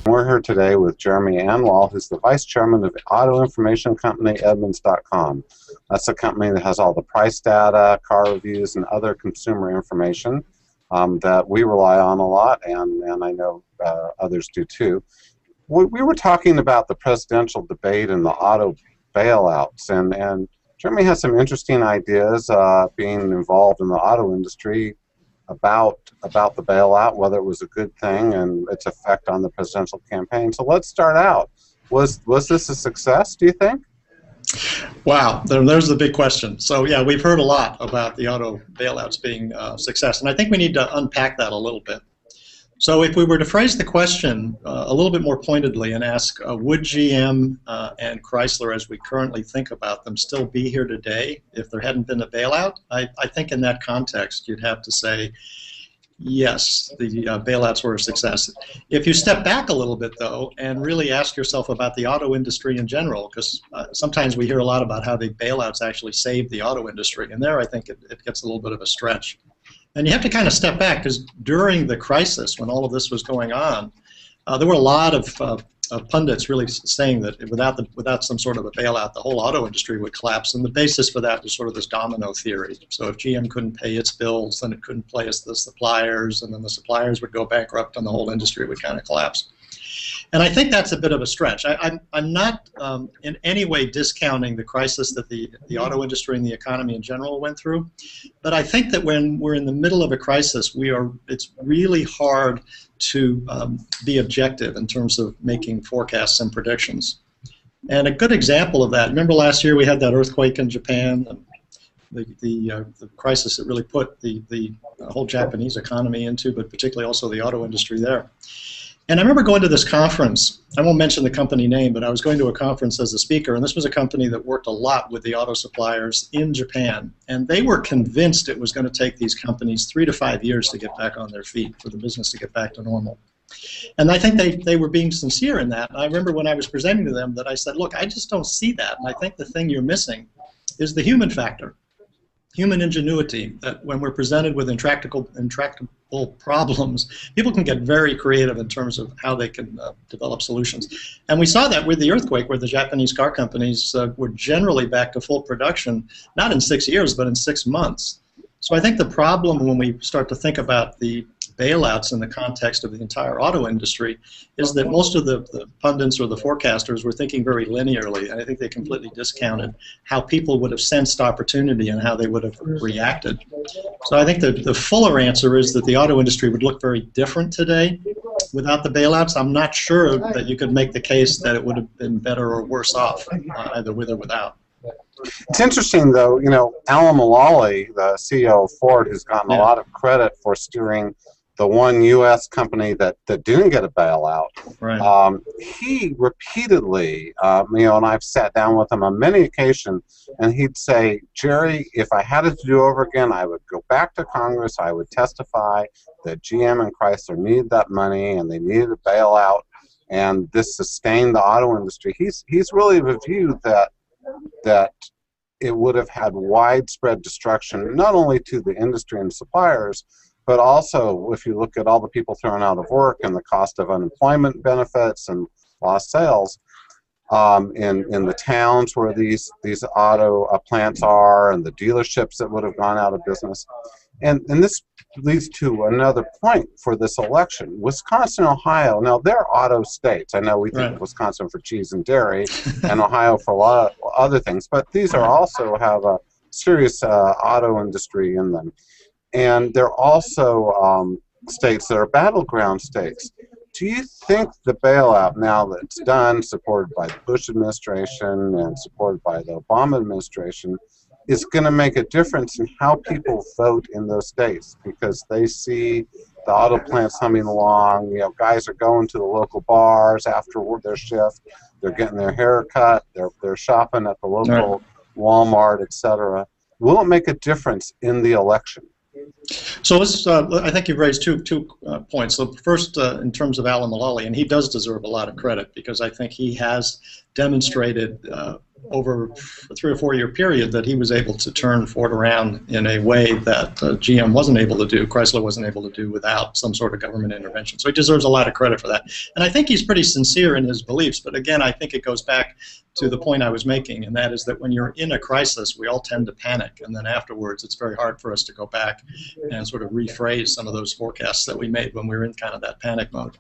We're here today with Jeremy Anwyl, who's the vice chairman of the auto information company Edmunds.com. That's a company that has all the price data, car reviews, and other consumer information that we rely on a lot, and I know others do too. We were talking about the presidential debate and the auto bailouts, and Jeremy has some interesting ideas being involved in the auto industry about the bailout, whether it was a good thing and its effect on the presidential campaign. So let's start out. Was this a success, do you think? Wow, there's the big question. So yeah, we've heard a lot about the auto bailouts being a success, and I think we need to unpack that a little bit. So if we were to phrase the question a little bit more pointedly and ask, would GM and Chrysler, as we currently think about them, still be here today if there hadn't been a bailout? I think in that context you'd have to say, yes, the bailouts were a success. If you step back a little bit, though, and really ask yourself about the auto industry in general, because sometimes we hear a lot about how the bailouts actually saved the auto industry, and there I think it gets a little bit of a stretch. And you have to kind of step back, because during the crisis, when all of this was going on, there were a lot of pundits really saying that without some sort of a bailout, the whole auto industry would collapse. And the basis for that was sort of this domino theory. So if GM couldn't pay its bills, then it couldn't pay the suppliers, and then the suppliers would go bankrupt, and the whole industry would kind of collapse. And I think that's a bit of a stretch. I'm not in any way discounting the crisis that the auto industry and the economy in general went through, but I think that when we're in the middle of a crisis, it's really hard to be objective in terms of making forecasts and predictions. And a good example of that, remember last year we had that earthquake in Japan, the crisis that really put the whole Japanese economy into, but particularly also the auto industry there. And I remember going to this conference. I won't mention the company name, but I was going to a conference as a speaker, and this was a company that worked a lot with the auto suppliers in Japan. And they were convinced it was going to take these companies 3 to 5 years to get back on their feet, for the business to get back to normal. And I think they were being sincere in that. And I remember when I was presenting to them that I said, look, I just don't see that. And I think the thing you're missing is the human factor, human ingenuity, that when we're presented with intractable problems, people can get very creative in terms of how they can develop solutions. And we saw that with the earthquake, where the Japanese car companies were generally back to full production, not in 6 years, but in 6 months. So I think the problem when we start to think about the bailouts in the context of the entire auto industry is that most of the pundits or the forecasters were thinking very linearly, and I think they completely discounted how people would have sensed opportunity and how they would have reacted. So I think the fuller answer is that the auto industry would look very different today without the bailouts. I'm not sure that you could make the case that it would have been better or worse off, either with or without. It's interesting, though, Alan Mulally, the CEO of Ford, who's gotten a lot of credit for steering the one U.S. company that didn't get a bailout. Right. He repeatedly, and I've sat down with him on many occasions, and he'd say, Jerry, if I had it to do over again, I would go back to Congress, I would testify that GM and Chrysler needed that money and they needed a bailout, and this sustained the auto industry. He's really of a view that it would have had widespread destruction, not only to the industry and suppliers, but also if you look at all the people thrown out of work and the cost of unemployment benefits and lost sales in the towns where these auto plants are, and the dealerships that would have gone out of business. And this leads to another point for this election. Wisconsin, Ohio, now they're auto states. I know we think of Wisconsin for cheese and dairy and Ohio for a lot of other things, but these are also have a serious auto industry in them. And they're also states that are battleground states. Do you think the bailout, now that it's done, supported by the Bush administration and supported by the Obama administration, is going to make a difference in how people vote in those states, because they see the auto plants humming along, guys are going to the local bars after their shift, they're getting their hair cut, they're shopping at the local Walmart, etc. Will it make a difference in the election? So I think you've raised two points. So first, in terms of Alan Mulally, and he does deserve a lot of credit, because I think he has demonstrated over a 3 or 4 year period that he was able to turn Ford around in a way that GM wasn't able to do, Chrysler wasn't able to do without some sort of government intervention. So he deserves a lot of credit for that. And I think he's pretty sincere in his beliefs, but again, I think it goes back to the point I was making, and that is that when you're in a crisis, we all tend to panic, and then afterwards it's very hard for us to go back and sort of rephrase some of those forecasts that we made when we were in kind of that panic mode.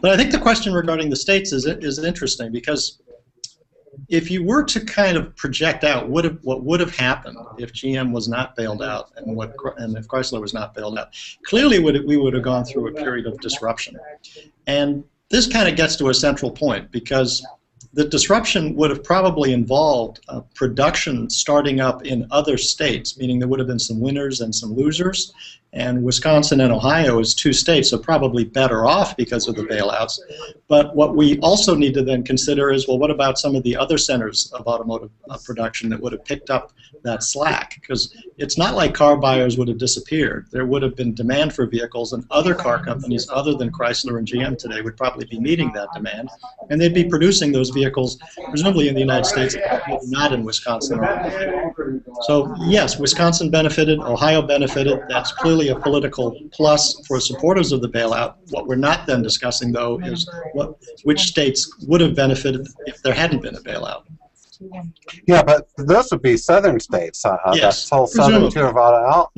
But I think the question regarding the states is interesting, because if you were to kind of project out what would have happened if GM was not bailed out and if Chrysler was not bailed out, clearly we would have gone through a period of disruption. And this kind of gets to a central point, because the disruption would have probably involved production starting up in other states, meaning there would have been some winners and some losers. And Wisconsin and Ohio, as 2 states, are probably better off because of the bailouts. But what we also need to then consider is, well, what about some of the other centers of automotive production that would have picked up that slack? Because it's not like car buyers would have disappeared. There would have been demand for vehicles, and other car companies other than Chrysler and GM today would probably be meeting that demand, and they'd be producing those vehicles presumably in the United States, not in Wisconsin or Ohio. So yes, Wisconsin benefited, Ohio benefited. That's clearly a political plus for supporters of the bailout. What we're not then discussing, though, is which states would have benefited if there hadn't been a bailout. Yeah, but those would be southern states. Yes, that whole southern tier of Auto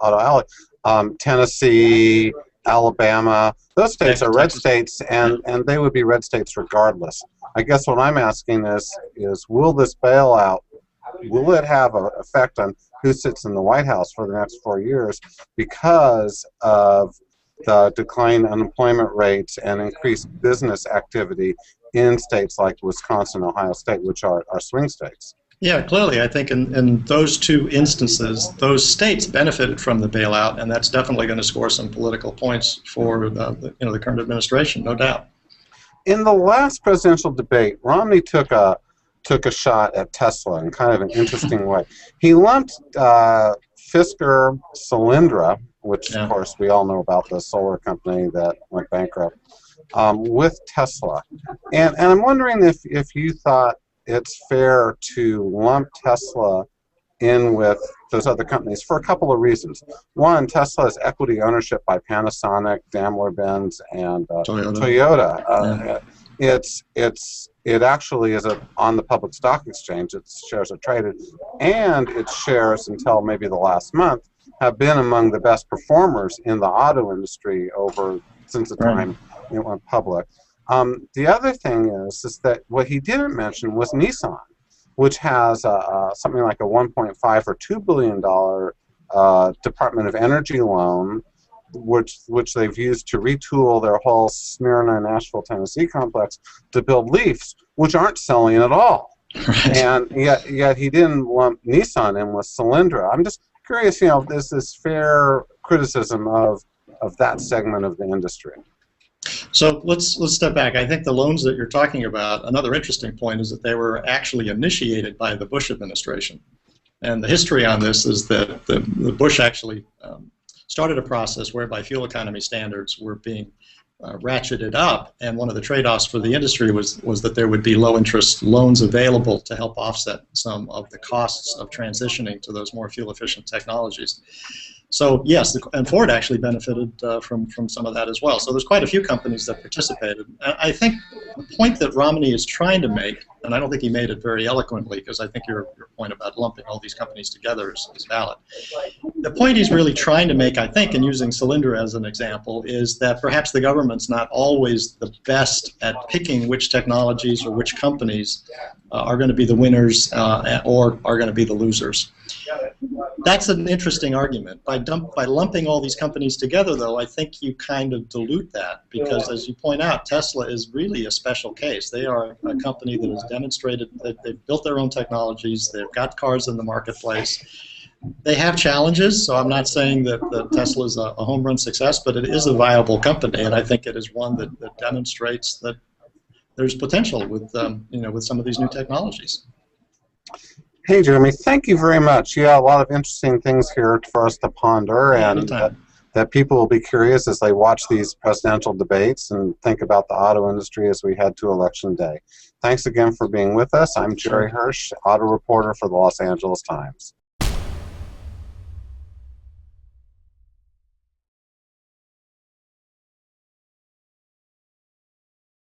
Alley. Tennessee, Alabama, those states are red states, and they would be red states regardless. I guess what I'm asking is will this bailout, will it have an effect on who sits in the White House for the next 4 years because of the decline in unemployment rates and increased business activity in states like Wisconsin, Ohio State, which are swing states? Yeah, clearly, I think in those 2 instances, those states benefited from the bailout, and that's definitely going to score some political points for the current administration, no doubt. In the last presidential debate, Romney took a shot at Tesla in kind of an interesting way. He lumped Fisker Solyndra, which of course we all know about, the solar company that went bankrupt, with Tesla. And I'm wondering if you thought it's fair to lump Tesla in with those other companies for a couple of reasons. One, Tesla has equity ownership by Panasonic, Daimler-Benz, and Toyota. It actually is on the public stock exchange. Its shares are traded, and its shares, until maybe the last month, have been among the best performers in the auto industry since the time it went public. The other thing is that what he didn't mention was Nissan, which has something like a $1.5 or $2 billion Department of Energy loan, which they've used to retool their whole Smyrna, Nashville, Tennessee complex to build Leafs, which aren't selling at all. Right. And yet he didn't lump Nissan in with Solyndra. I'm just curious, is this fair criticism of that segment of the industry? So let's step back. I think the loans that you're talking about, another interesting point is that they were actually initiated by the Bush administration. And the history on this is that the Bush actually started a process whereby fuel economy standards were being ratcheted up, and one of the trade-offs for the industry was that there would be low-interest loans available to help offset some of the costs of transitioning to those more fuel-efficient technologies. So yes, and Ford actually benefited from some of that as well. So there's quite a few companies that participated. I think the point that Romney is trying to make, and I don't think he made it very eloquently, because I think your point about lumping all these companies together is valid. The point he's really trying to make, I think, and using Solyndra as an example, is that perhaps the government's not always the best at picking which technologies or which companies are going to be the winners or are going to be the losers. That's an interesting argument. By lumping all these companies together, though, I think you kind of dilute that, because, as you point out, Tesla is really a special case. They are a company that has demonstrated that they've built their own technologies, they've got cars in the marketplace. They have challenges, so I'm not saying that Tesla is a home run success, but it is a viable company, and I think it is one that demonstrates that there's potential with with some of these new technologies. Hey, Jeremy, thank you very much. Yeah, a lot of interesting things here for us to ponder, and that people will be curious as they watch these presidential debates and think about the auto industry as we head to Election Day. Thanks again for being with us. I'm Jerry Hirsch, auto reporter for the Los Angeles Times.